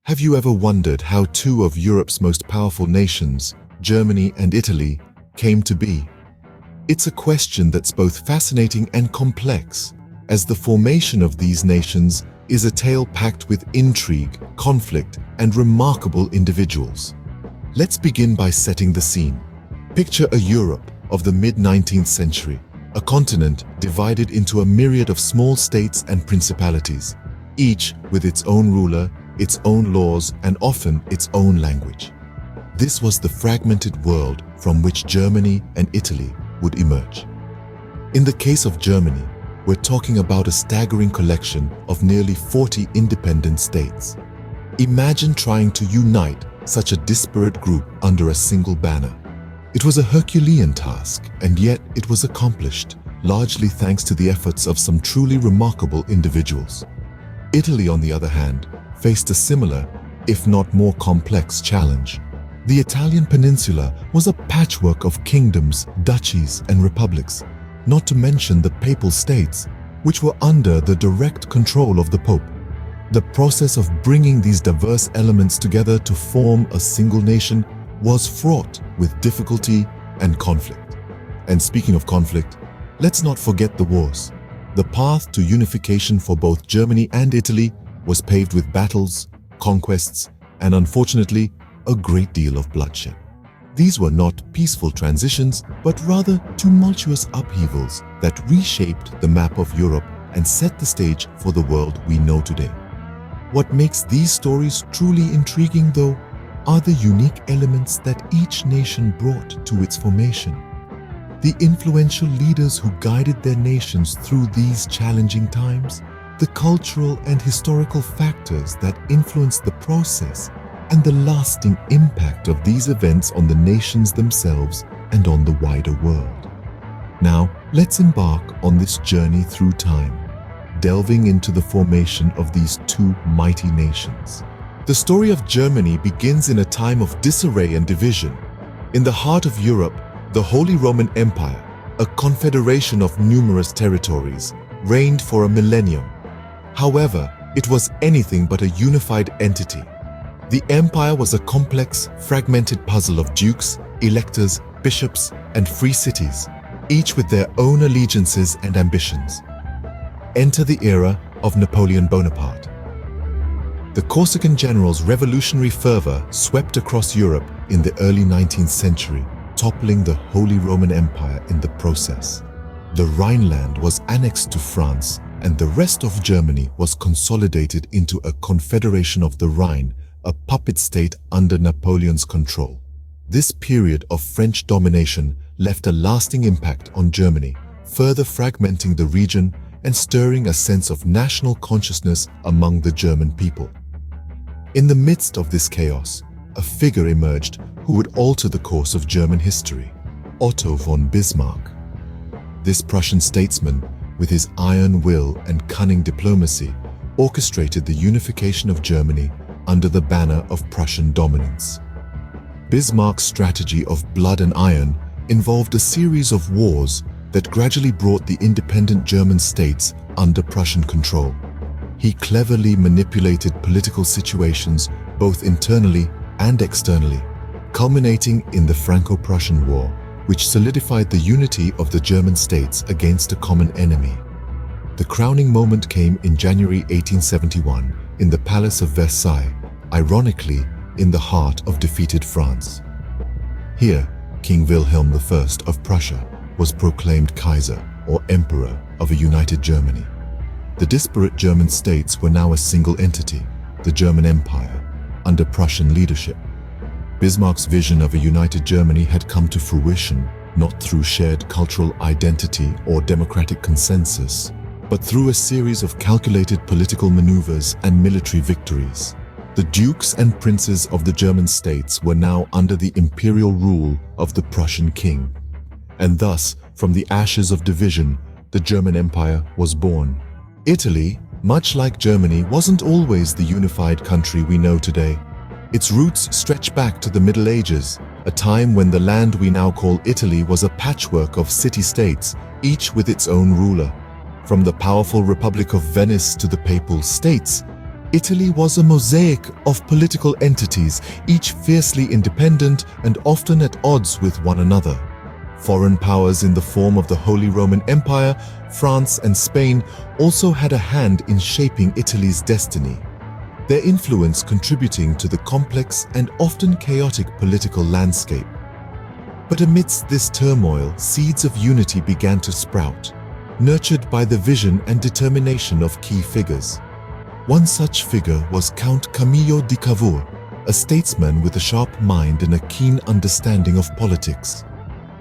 Have you ever wondered how two of Europe's most powerful nations, Germany and Italy, came to be? It's a question that's both fascinating and complex, as the formation of these nations is a tale packed with intrigue, conflict, and remarkable individuals. Let's begin by setting the scene. Picture a Europe of the mid-19th century, a continent divided into a myriad of small states and principalities, each with its own ruler, its own laws, and often its own language. This was the fragmented world from which Germany and Italy would emerge. In the case of Germany, we're talking about a staggering collection of nearly 40 independent states. Imagine trying to unite such a disparate group under a single banner. It was a Herculean task, and yet it was accomplished, largely thanks to the efforts of some truly remarkable individuals. Italy, on the other hand, faced a similar, if not more complex, challenge. The Italian peninsula was a patchwork of kingdoms, duchies, and republics, not to mention the Papal States, which were under the direct control of the Pope. The process of bringing these diverse elements together to form a single nation was fraught with difficulty and conflict. And speaking of conflict, let's not forget the wars. The path to unification for both Germany and Italy was paved with battles, conquests, and unfortunately, a great deal of bloodshed. These were not peaceful transitions, but rather tumultuous upheavals that reshaped the map of Europe and set the stage for the world we know today. What makes these stories truly intriguing, though, are the unique elements that each nation brought to its formation. The influential leaders who guided their nations through these challenging times, the cultural and historical factors that influenced the process, and the lasting impact of these events on the nations themselves and on the wider world. Now, let's embark on this journey through time, delving into the formation of these two mighty nations. The story of Germany begins in a time of disarray and division. In the heart of Europe, the Holy Roman Empire, a confederation of numerous territories, reigned for a millennium. However, it was anything but a unified entity. The empire was a complex, fragmented puzzle of dukes, electors, bishops, and free cities, each with their own allegiances and ambitions. Enter the era of Napoleon Bonaparte. The Corsican general's revolutionary fervor swept across Europe in the early 19th century, toppling the Holy Roman Empire in the process. The Rhineland was annexed to France, and the rest of Germany was consolidated into a confederation of the Rhine, a puppet state under Napoleon's control. This period of French domination left a lasting impact on Germany, further fragmenting the region and stirring a sense of national consciousness among the German people. In the midst of this chaos, a figure emerged who would alter the course of German history: Otto von Bismarck. This Prussian statesman, with his iron will and cunning diplomacy, orchestrated the unification of Germany under the banner of Prussian dominance. Bismarck's strategy of blood and iron involved a series of wars that gradually brought the independent German states under Prussian control. He cleverly manipulated political situations both internally and externally, culminating in the Franco-Prussian War, which solidified the unity of the German states against a common enemy. The crowning moment came in January 1871 in the Palace of Versailles, ironically in the heart of defeated France. Here, King Wilhelm I of Prussia was proclaimed Kaiser, or Emperor, of a united Germany. The disparate German states were now a single entity, the German Empire, under Prussian leadership. Bismarck's vision of a united Germany had come to fruition not through shared cultural identity or democratic consensus, but through a series of calculated political maneuvers and military victories. The dukes and princes of the German states were now under the imperial rule of the Prussian king. And thus, from the ashes of division, the German Empire was born. Italy, much like Germany, wasn't always the unified country we know today. Its roots stretch back to the Middle Ages, a time when the land we now call Italy was a patchwork of city-states, each with its own ruler. From the powerful Republic of Venice to the Papal States, Italy was a mosaic of political entities, each fiercely independent and often at odds with one another. Foreign powers in the form of the Holy Roman Empire, France and Spain also had a hand in shaping Italy's destiny, their influence contributing to the complex and often chaotic political landscape. But amidst this turmoil, seeds of unity began to sprout, nurtured by the vision and determination of key figures. One such figure was Count Camillo di Cavour, a statesman with a sharp mind and a keen understanding of politics.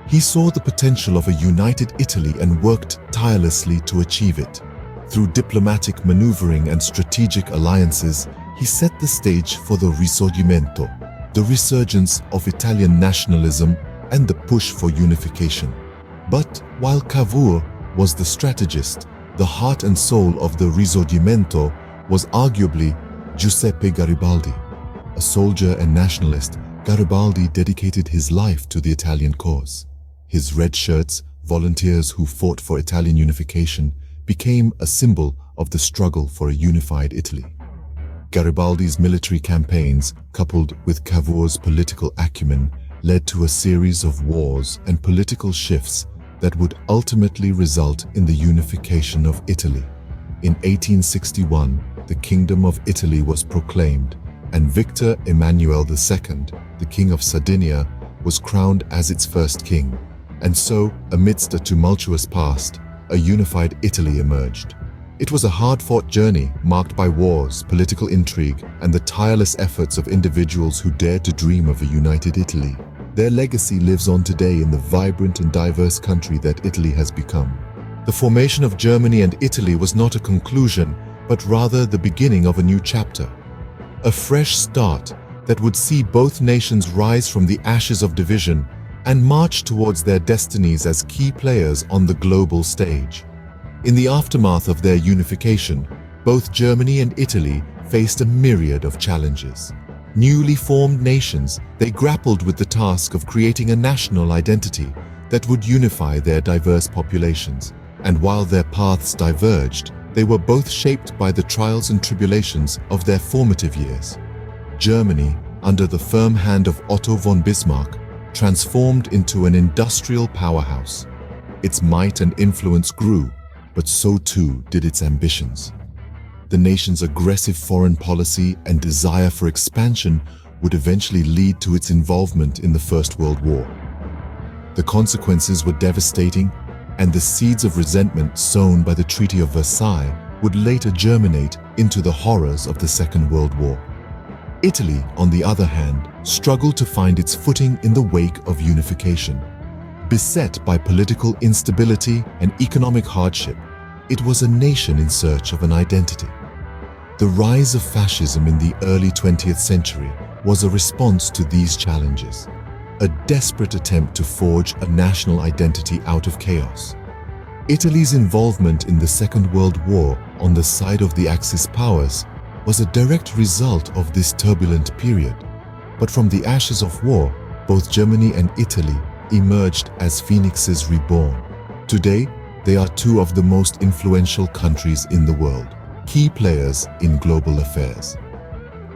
He saw the potential of a united Italy and worked tirelessly to achieve it. Through diplomatic maneuvering and strategic alliances, he set the stage for the Risorgimento, the resurgence of Italian nationalism and the push for unification. But while Cavour was the strategist, the heart and soul of the Risorgimento was arguably Giuseppe Garibaldi. A soldier and nationalist, Garibaldi dedicated his life to the Italian cause. His red shirts, volunteers who fought for Italian unification, became a symbol of the struggle for a unified Italy. Garibaldi's military campaigns, coupled with Cavour's political acumen, led to a series of wars and political shifts that would ultimately result in the unification of Italy. In 1861, the Kingdom of Italy was proclaimed, and Victor Emmanuel II, the King of Sardinia, was crowned as its first king. And so, amidst a tumultuous past, a unified Italy emerged. It was a hard-fought journey marked by wars, political intrigue, and the tireless efforts of individuals who dared to dream of a united Italy. Their legacy lives on today in the vibrant and diverse country that Italy has become. The formation of Germany and Italy was not a conclusion, but rather the beginning of a new chapter. A fresh start that would see both nations rise from the ashes of division and march towards their destinies as key players on the global stage. In the aftermath of their unification, both Germany and Italy faced a myriad of challenges. Newly formed nations, they grappled with the task of creating a national identity that would unify their diverse populations. And while their paths diverged, they were both shaped by the trials and tribulations of their formative years. Germany, under the firm hand of Otto von Bismarck, transformed into an industrial powerhouse. Its might and influence grew, but so too did its ambitions. The nation's aggressive foreign policy and desire for expansion would eventually lead to its involvement in the First World War. The consequences were devastating, and the seeds of resentment sown by the Treaty of Versailles would later germinate into the horrors of the Second World War. Italy, on the other hand, struggled to find its footing in the wake of unification. Beset by political instability and economic hardship, it was a nation in search of an identity. The rise of fascism in the early 20th century was a response to these challenges, a desperate attempt to forge a national identity out of chaos. Italy's involvement in the Second World War on the side of the Axis powers was a direct result of this turbulent period. But from the ashes of war, both Germany and Italy emerged as phoenixes reborn. Today, they are two of the most influential countries in the world, key players in global affairs.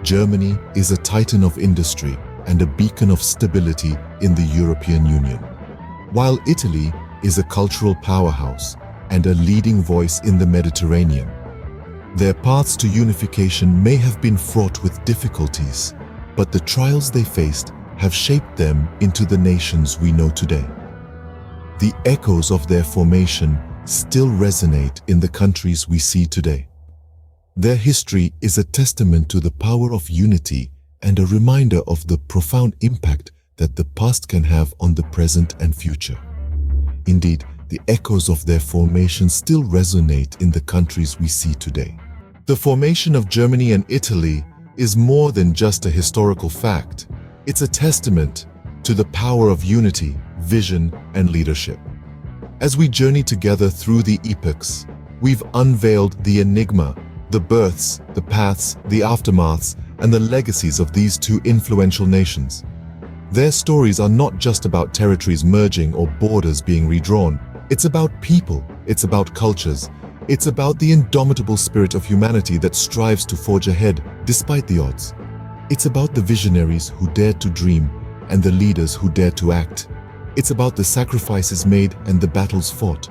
Germany is a titan of industry and a beacon of stability in the European Union, while Italy is a cultural powerhouse and a leading voice in the Mediterranean. Their paths to unification may have been fraught with difficulties, but the trials they faced have shaped them into the nations we know today. The echoes of their formation still resonate in the countries we see today. Their history is a testament to the power of unity and a reminder of the profound impact that the past can have on the present and future. Indeed, the echoes of their formation still resonate in the countries we see today. The formation of Germany and Italy is more than just a historical fact. It's a testament to the power of unity, vision, and leadership. As we journey together through the epochs, we've unveiled the enigma, the births, the paths, the aftermaths, and the legacies of these two influential nations. Their stories are not just about territories merging or borders being redrawn. It's about people, it's about cultures, It's about the indomitable spirit of humanity that strives to forge ahead despite the odds. It's about the visionaries who dared to dream and the leaders who dared to act. It's about the sacrifices made and the battles fought,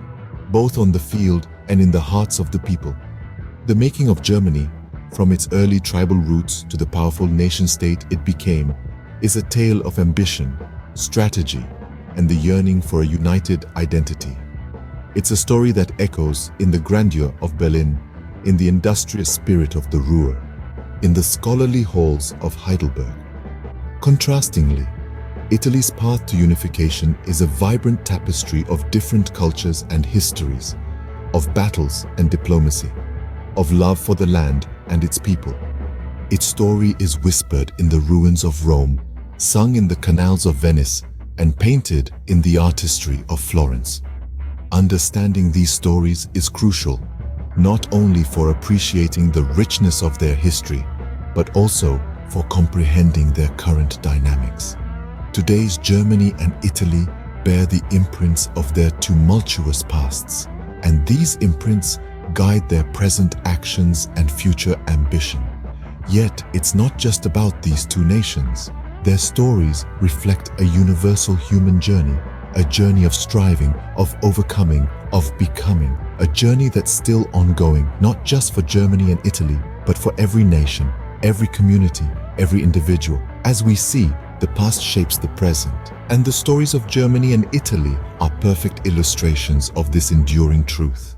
both on the field and in the hearts of the people. The making of Germany, from its early tribal roots to the powerful nation-state it became, is a tale of ambition, strategy, and the yearning for a united identity. It's a story that echoes in the grandeur of Berlin, in the industrious spirit of the Ruhr, in the scholarly halls of Heidelberg. Contrastingly, Italy's path to unification is a vibrant tapestry of different cultures and histories, of battles and diplomacy, of love for the land and its people. Its story is whispered in the ruins of Rome, sung in the canals of Venice, and painted in the artistry of Florence. Understanding these stories is crucial, not only for appreciating the richness of their history, but also for comprehending their current dynamics. Today's Germany and Italy bear the imprints of their tumultuous pasts, and these imprints guide their present actions and future ambition. Yet, it's not just about these two nations. Their stories reflect a universal human journey, a journey of striving, of overcoming, of becoming, a journey that's still ongoing, not just for Germany and Italy, but for every nation, every community, every individual. As we see, the past shapes the present, and the stories of Germany and Italy are perfect illustrations of this enduring truth.